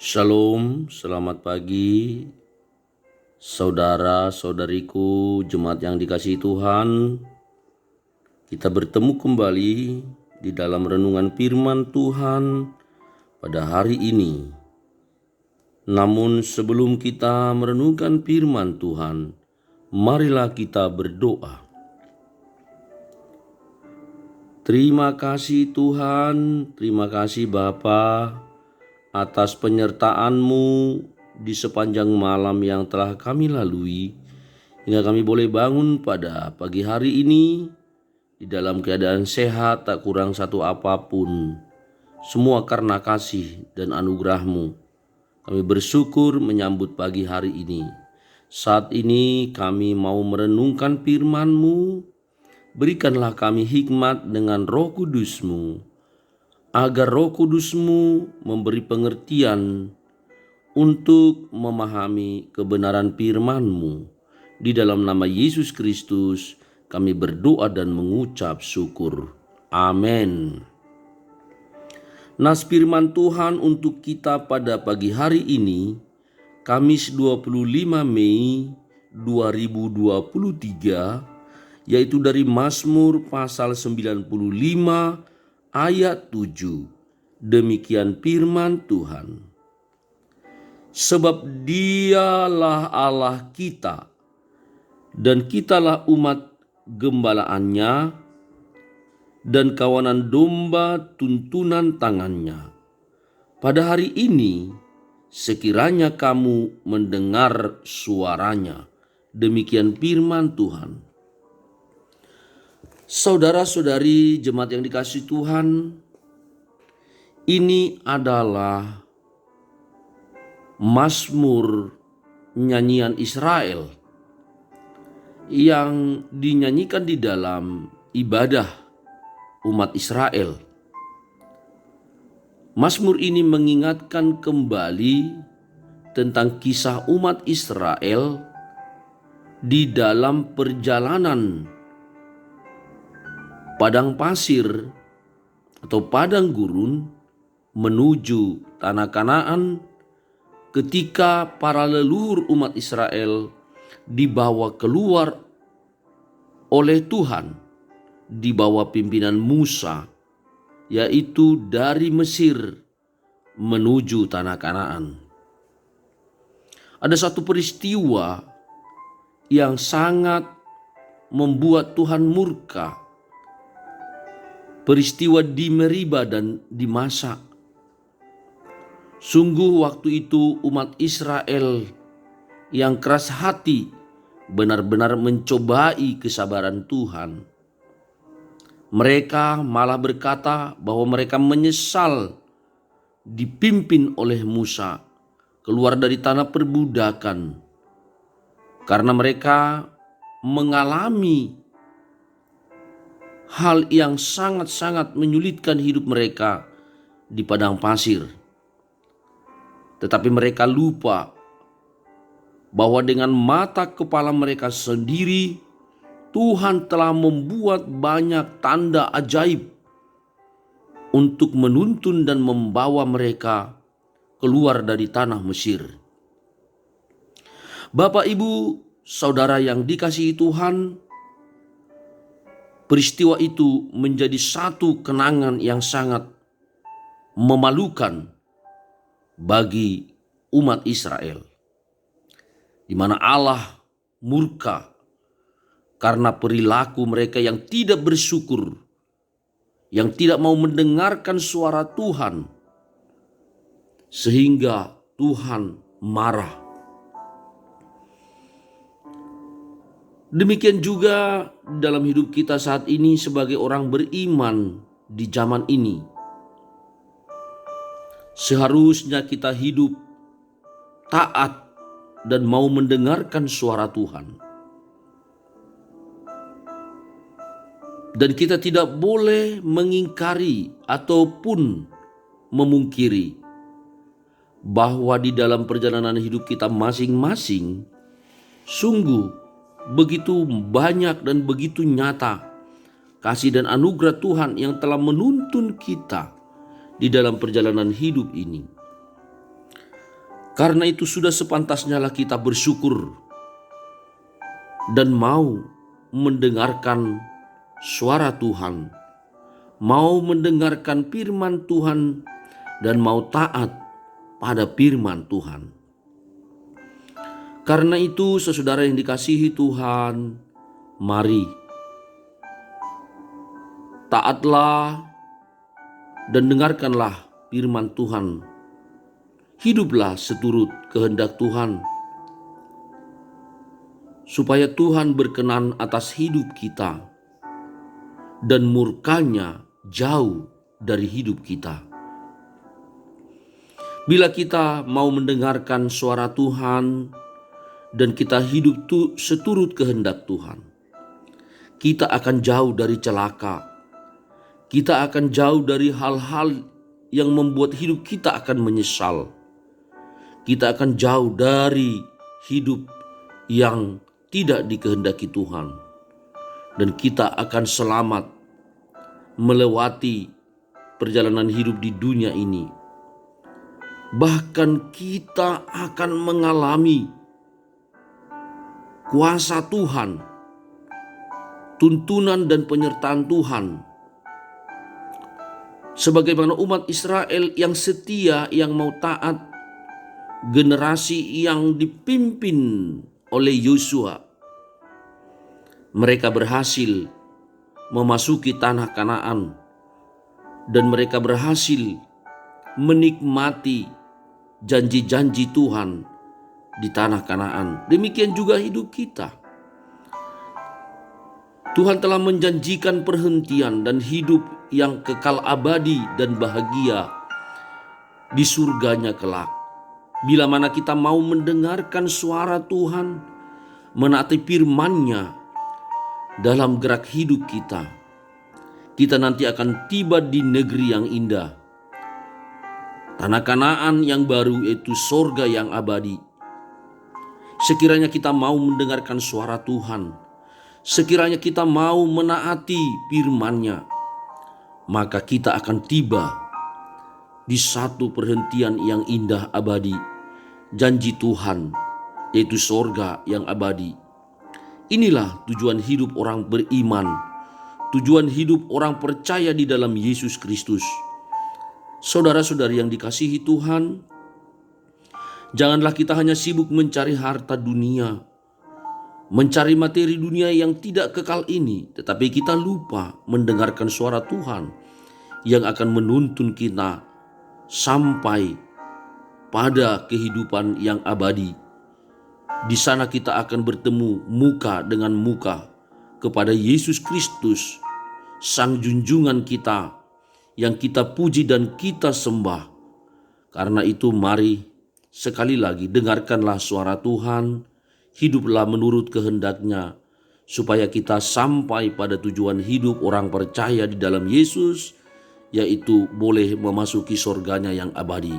Shalom, selamat pagi saudara-saudariku, jemaat yang dikasihi Tuhan. Kita bertemu kembali di dalam renungan firman Tuhan pada hari ini. Namun sebelum kita merenungkan firman Tuhan, marilah kita berdoa. Terima kasih Tuhan, terima kasih Bapa, atas penyertaan-Mu di sepanjang malam yang telah kami lalui, hingga kami boleh bangun pada pagi hari ini di dalam keadaan sehat, tak kurang satu apapun. Semua karena kasih dan anugerah-Mu. Kami bersyukur menyambut pagi hari ini. Saat ini kami mau merenungkan firman-Mu. Berikanlah kami hikmat dengan Roh Kudus-Mu, agar Roh Kudus-Mu memberi pengertian untuk memahami kebenaran firman-Mu. Di dalam nama Yesus Kristus kami berdoa dan mengucap syukur. Amin. Nas firman Tuhan untuk kita pada pagi hari ini, Kamis 25 Mei 2023, yaitu dari Mazmur pasal 95 ayat 7. Demikian firman Tuhan. Sebab Dialah Allah kita, dan kitalah umat gembalaannya, dan kawanan domba tuntunan tangannya. Pada hari ini, sekiranya kamu mendengar suaranya. Demikian firman Tuhan. Saudara-saudari jemaat yang dikasihi Tuhan, ini adalah Mazmur nyanyian Israel yang dinyanyikan di dalam ibadah umat Israel. Mazmur ini mengingatkan kembali tentang kisah umat Israel di dalam perjalanan padang pasir atau padang gurun menuju tanah Kanaan, ketika para leluhur umat Israel dibawa keluar oleh Tuhan di bawah pimpinan Musa, yaitu dari Mesir menuju tanah Kanaan. Ada satu peristiwa yang sangat membuat Tuhan murka. Peristiwa di Meriba dan di Masa. Sungguh waktu itu umat Israel yang keras hati benar-benar mencobai kesabaran Tuhan. Mereka malah berkata bahwa mereka menyesal dipimpin oleh Musa keluar dari tanah perbudakan, karena mereka mengalami hal yang sangat-sangat menyulitkan hidup mereka di padang pasir. Tetapi mereka lupa bahwa dengan mata kepala mereka sendiri, Tuhan telah membuat banyak tanda ajaib untuk menuntun dan membawa mereka keluar dari tanah Mesir. Bapak, Ibu, Saudara yang dikasihi Tuhan, peristiwa itu menjadi satu kenangan yang sangat memalukan bagi umat Israel, di mana Allah murka karena perilaku mereka yang tidak bersyukur, yang tidak mau mendengarkan suara Tuhan, sehingga Tuhan marah. Demikian juga dalam hidup kita saat ini sebagai orang beriman di zaman ini. Seharusnya kita hidup taat dan mau mendengarkan suara Tuhan. Dan kita tidak boleh mengingkari ataupun memungkiri bahwa di dalam perjalanan hidup kita masing-masing sungguh begitu banyak dan begitu nyata kasih dan anugerah Tuhan yang telah menuntun kita di dalam perjalanan hidup ini. Karena itu sudah sepantasnya lah kita bersyukur dan mau mendengarkan suara Tuhan, mau mendengarkan firman Tuhan, dan mau taat pada firman Tuhan. Karena itu, saudara yang dikasihi Tuhan, mari taatlah dan dengarkanlah firman Tuhan. Hiduplah seturut kehendak Tuhan, supaya Tuhan berkenan atas hidup kita dan murka-Nya jauh dari hidup kita. Bila kita mau mendengarkan suara Tuhan dan kita hidup seturut kehendak Tuhan, kita akan jauh dari celaka. Kita akan jauh dari hal-hal yang membuat hidup kita akan menyesal. Kita akan jauh dari hidup yang tidak dikehendaki Tuhan. Dan kita akan selamat melewati perjalanan hidup di dunia ini. Bahkan kita akan mengalami kuasa Tuhan, tuntunan dan penyertaan Tuhan. Sebagaimana umat Israel yang setia, yang mau taat, generasi yang dipimpin oleh Yosua, mereka berhasil memasuki tanah Kanaan dan mereka berhasil menikmati janji-janji Tuhan di tanah Kanaan. Demikian juga hidup kita. Tuhan telah menjanjikan perhentian dan hidup yang kekal abadi dan bahagia di surganya kelak. Bila mana kita mau mendengarkan suara Tuhan, menaati firman-Nya dalam gerak hidup kita, kita nanti akan tiba di negeri yang indah. Tanah Kanaan yang baru, yaitu sorga yang abadi. Sekiranya kita mau mendengarkan suara Tuhan, sekiranya kita mau menaati firman-Nya, maka kita akan tiba di satu perhentian yang indah abadi, janji Tuhan, yaitu sorga yang abadi. Inilah tujuan hidup orang beriman, tujuan hidup orang percaya di dalam Yesus Kristus. Saudara-saudari yang dikasihi Tuhan, janganlah kita hanya sibuk mencari harta dunia, mencari materi dunia yang tidak kekal ini, tetapi kita lupa mendengarkan suara Tuhan yang akan menuntun kita sampai pada kehidupan yang abadi. Di sana kita akan bertemu muka dengan muka kepada Yesus Kristus, Sang Junjungan kita, yang kita puji dan kita sembah. Karena itu mari sekali lagi dengarkanlah suara Tuhan, hiduplah menurut kehendak-Nya, supaya kita sampai pada tujuan hidup orang percaya di dalam Yesus, yaitu boleh memasuki sorganya yang abadi.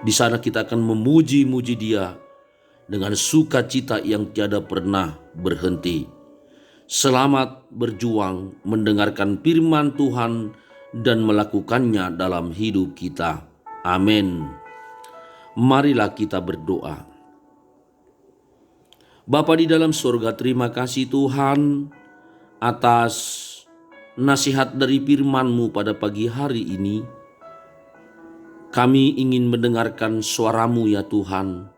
Di sana kita akan memuji-muji Dia dengan sukacita yang tiada pernah berhenti. Selamat berjuang mendengarkan firman Tuhan dan melakukannya dalam hidup kita. Amin. Marilah kita berdoa. Bapa di dalam sorga, terima kasih Tuhan atas nasihat dari firman-Mu pada pagi hari ini. Kami ingin mendengarkan suara-Mu ya Tuhan.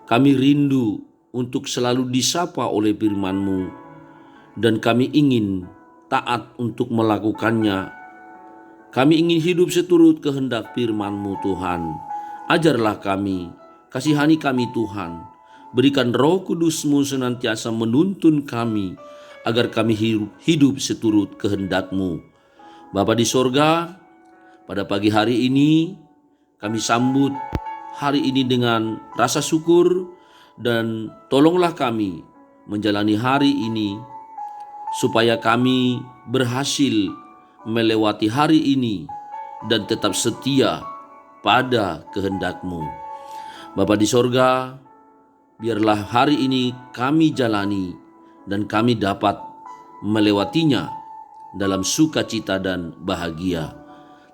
Kami rindu untuk selalu disapa oleh firman-Mu, dan kami ingin taat untuk melakukannya. Kami ingin hidup seturut kehendak firman-Mu Tuhan. Ajarlah kami, kasihani kami Tuhan. Berikan Roh Kudus-Mu senantiasa menuntun kami, agar kami hidup seturut kehendak-Mu. Bapa di sorga, pada pagi hari ini kami sambut hari ini dengan rasa syukur, dan tolonglah kami menjalani hari ini supaya kami berhasil melewati hari ini dan tetap setia pada kehendak-Mu. Bapa di sorga, biarlah hari ini kami jalani dan kami dapat melewatinya dalam sukacita dan bahagia.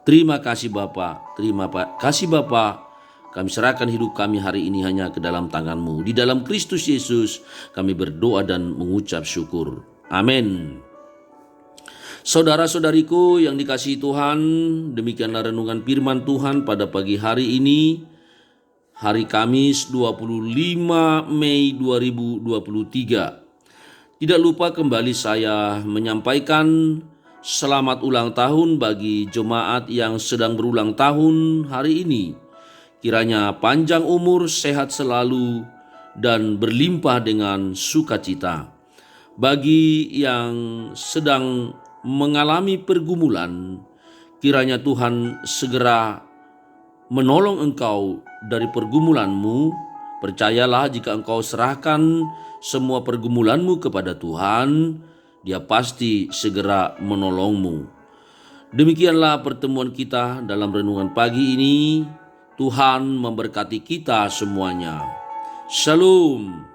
Terima kasih Bapa, terima kasih Bapa, Kami serahkan hidup kami hari ini hanya ke dalam tangan-Mu. Di dalam Kristus Yesus kami berdoa dan mengucap syukur. Amin. Saudara-saudariku yang dikasihi Tuhan, demikianlah renungan firman Tuhan pada pagi hari ini, hari Kamis 25 Mei 2023. Tidak lupa kembali saya menyampaikan selamat ulang tahun bagi jemaat yang sedang berulang tahun hari ini. Kiranya panjang umur, sehat selalu, dan berlimpah dengan sukacita. Bagi yang sedang mengalami pergumulan, kiranya Tuhan segera menolong engkau dari pergumulanmu. Percayalah, jika engkau serahkan semua pergumulanmu kepada Tuhan, Dia pasti segera menolongmu. Demikianlah pertemuan kita dalam renungan pagi ini. Tuhan memberkati kita semuanya. Shalom.